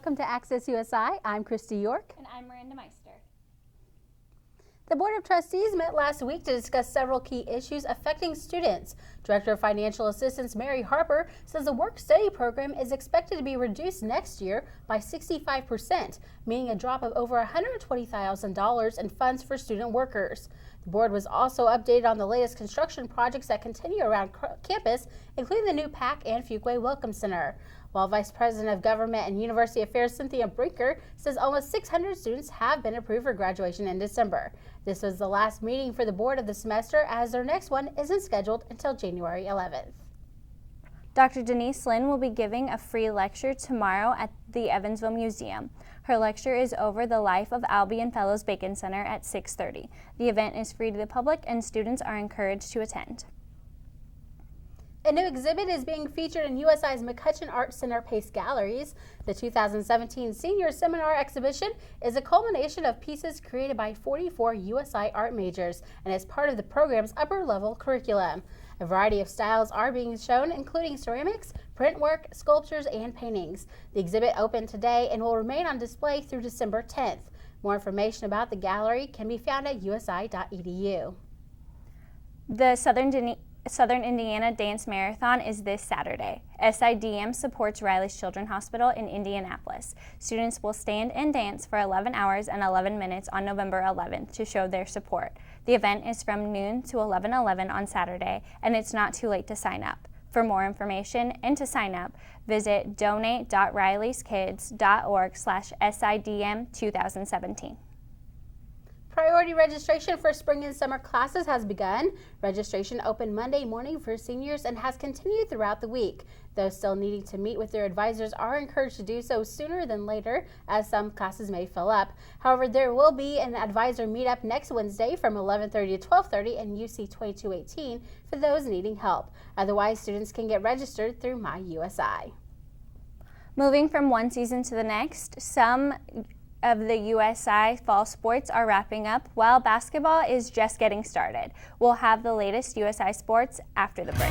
welcome to Access USI. I'm Christy York. And I'm Miranda Meister. The Board of Trustees met last week to discuss several key issues affecting students. Director of Financial Assistance Mary Harper says the work-study program is expected to be reduced next year by 65%, meaning a drop of over $120,000 in funds for student workers. The board was also updated on the latest construction projects that continue around campus, including the new PAC and Fuquay Welcome Center. While Vice President of Government and University Affairs Cynthia Brinker says almost 600 students have been approved for graduation in December. This was the last meeting for the board of the semester, as their next one isn't scheduled until January 11th. Dr. Denise Lynn will be giving a free lecture tomorrow at the Evansville Museum. Her lecture is over the life of Albion Fellows Bacon Center at 6:30. The event is free to the public and students are encouraged to attend. A new exhibit is being featured in USI's McCutcheon Art Center Pace Galleries. The 2017 Senior Seminar Exhibition is a culmination of pieces created by 44 USI art majors and is part of the program's upper-level curriculum. A variety of styles are being shown, including ceramics, print work, sculptures, and paintings. The exhibit opened today and will remain on display through December 10th. More information about the gallery can be found at usi.edu. The Southern Indiana Dance Marathon is this Saturday. SIDM supports Riley's Children's Hospital in Indianapolis. Students will stand and dance for 11 hours and 11 minutes on November 11th to show their support. The event is from noon to 11:11 on Saturday, and it's not too late to sign up. For more information and to sign up, visit donate.rileyskids.org/SIDM2017. Priority registration for spring and summer classes has begun. Registration opened Monday morning for seniors and has continued throughout the week. Those still needing to meet with their advisors are encouraged to do so sooner than later, as some classes may fill up. However, there will be an advisor meetup next Wednesday from 11:30 to 12:30 in UC 2218 for those needing help. Otherwise, students can get registered through MyUSI. Moving from one season to the next, some of the USI fall sports are wrapping up, while basketball is just getting started. We'll have the latest USI sports after the break.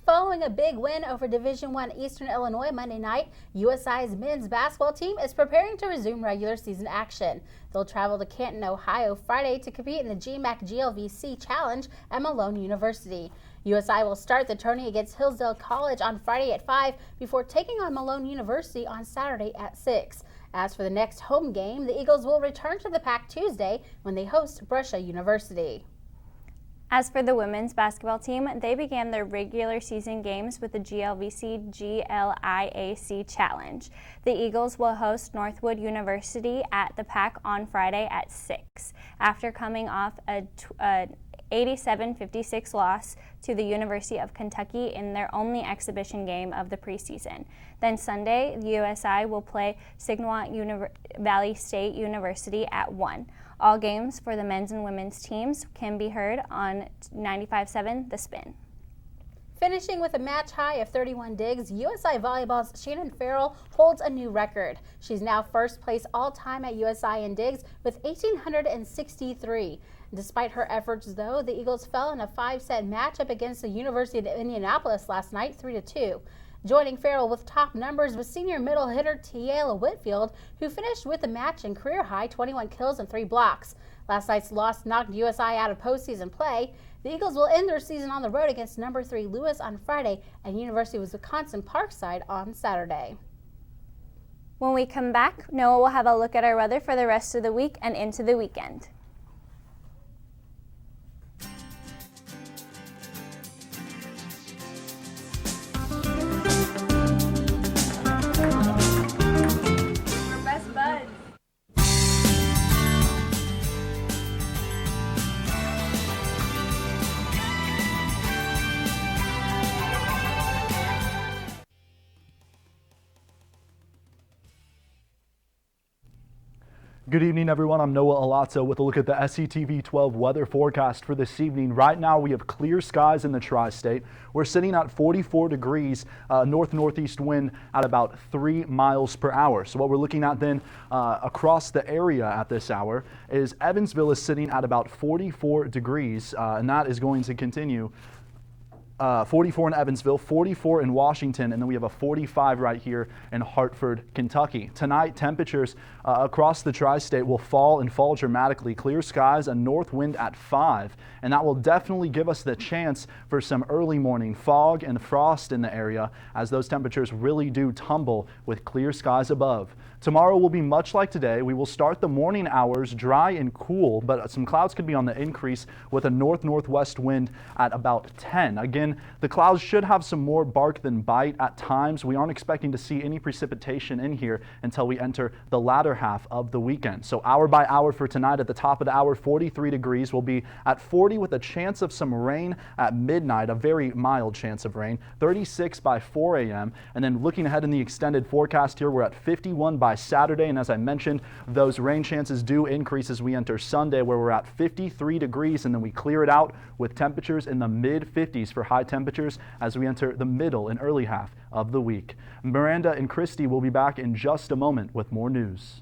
Following a big win over Division I Eastern Illinois Monday night, USI's men's basketball team is preparing to resume regular season action. They'll travel to Canton, Ohio Friday to compete in the GMAC GLVC Challenge at Malone University. USI will start the tourney against Hillsdale College on Friday at 5 before taking on Malone University on Saturday at 6. As for the next home game, the Eagles will return to the PAC Tuesday when they host Brescia University. As for the women's basketball team, they began their regular season games with the GLVC GLIAC Challenge. The Eagles will host Northwood University at the PAC on Friday at 6, after coming off a 87-56 loss to the University of Kentucky in their only exhibition game of the preseason. Then Sunday, the USI will play Signat Valley State University at 1. All games for the men's and women's teams can be heard on 95.7 The Spin. Finishing with a match high of 31 digs, USI Volleyball's Shannon Farrell holds a new record. She's now first place all-time at USI in digs with 1,863. Despite her efforts, though, the Eagles fell in a 5-set matchup against the University of Indianapolis last night, 3-2. Joining Farrell with top numbers was senior middle hitter Tiela Whitfield, who finished with the match in career-high 21 kills and 3 blocks. Last night's loss knocked USI out of postseason play. The Eagles will end their season on the road against number 3 Lewis on Friday and University of Wisconsin Parkside on Saturday. When we come back, Noah will have a look at our weather for the rest of the week and into the weekend. Good evening, everyone. I'm Noah Alazzo with a look at the SCTV 12 weather forecast for this evening. Right now, we have clear skies in the tri-state. We're sitting at 44 degrees, north-northeast wind at about 3 miles per hour. So what we're looking at then across the area at this hour is Evansville is sitting at about 44 degrees, and that is going to continue. 44 in Evansville, 44 in Washington, and then we have a 45 right here in Hartford, Kentucky. Tonight, temperatures across the tri-state will fall and fall dramatically. Clear skies, a north wind at 5, and that will definitely give us the chance for some early morning fog and frost in the area as those temperatures really do tumble with clear skies above. Tomorrow will be much like today. We will start the morning hours dry and cool, but some clouds could be on the increase with a north-northwest wind at about 10. Again, the clouds should have some more bark than bite at times. We aren't expecting to see any precipitation in here until we enter the latter half of the weekend. So hour by hour for tonight, at the top of the hour, 43 degrees. Will be at 40 with a chance of some rain at midnight, a very mild chance of rain. 36 by 4 a.m. And then looking ahead in the extended forecast here, we're at 51 by Saturday. And as I mentioned, those rain chances do increase as we enter Sunday, where we're at 53 degrees, and then we clear it out with temperatures in the mid-50s for high temperatures as we enter the middle and early half of the week. Miranda and Christy will be back in just a moment with more news.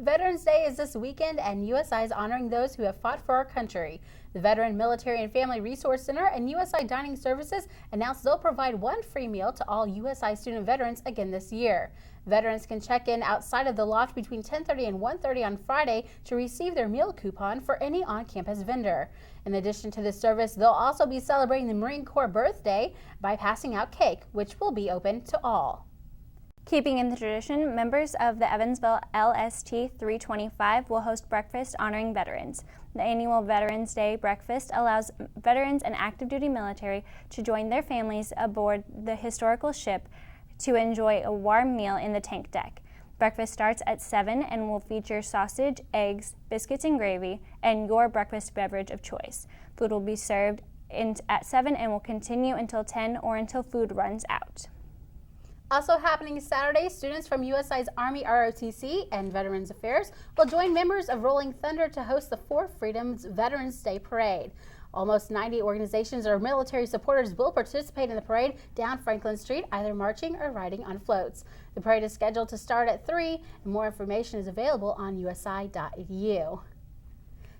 Veterans Day is this weekend, and USI is honoring those who have fought for our country. The Veteran Military and Family Resource Center and USI Dining Services announced they'll provide one free meal to all USI student veterans again this year. Veterans can check in outside of the loft between 10:30 and 1:30 on Friday to receive their meal coupon for any on-campus vendor. In addition to this service, they'll also be celebrating the Marine Corps birthday by passing out cake, which will be open to all. Keeping in the tradition, members of the Evansville LST 325 will host breakfast honoring veterans. The annual Veterans Day breakfast allows veterans and active duty military to join their families aboard the historical ship to enjoy a warm meal in the tank deck. Breakfast starts at 7 and will feature sausage, eggs, biscuits and gravy, and your breakfast beverage of choice. Food will be served at 7 and will continue until 10 or until food runs out. Also happening Saturday, students from USI's Army ROTC and Veterans Affairs will join members of Rolling Thunder to host the Four Freedoms Veterans Day Parade. Almost 90 organizations or military supporters will participate in the parade down Franklin Street, either marching or riding on floats. The parade is scheduled to start at 3, and more information is available on usi.edu.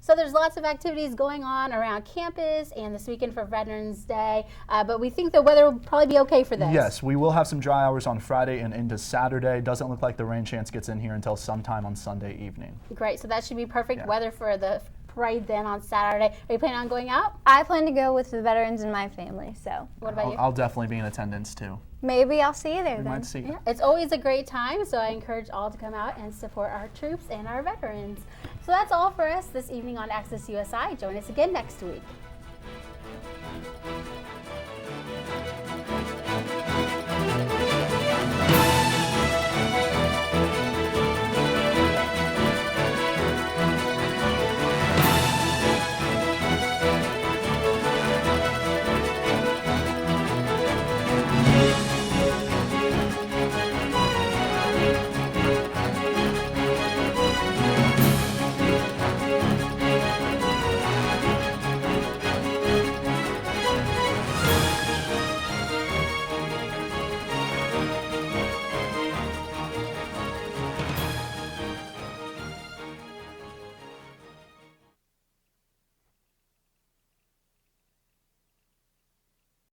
So there's lots of activities going on around campus and this weekend for Veterans Day, but we think the weather will probably be okay for this. Yes, we will have some dry hours on Friday and into Saturday. Doesn't look like the rain chance gets in here until sometime on Sunday evening. Great, so that should be perfect weather for the parade then on Saturday. Are you planning on going out? I plan to go with the veterans in my family, so. What about you? I'll definitely be in attendance too. Maybe I'll see you there We then. might see you. Yeah, it's always a great time, so I encourage all to come out and support our troops and our veterans. So that's all for us this evening on Access USI. Join us again next week.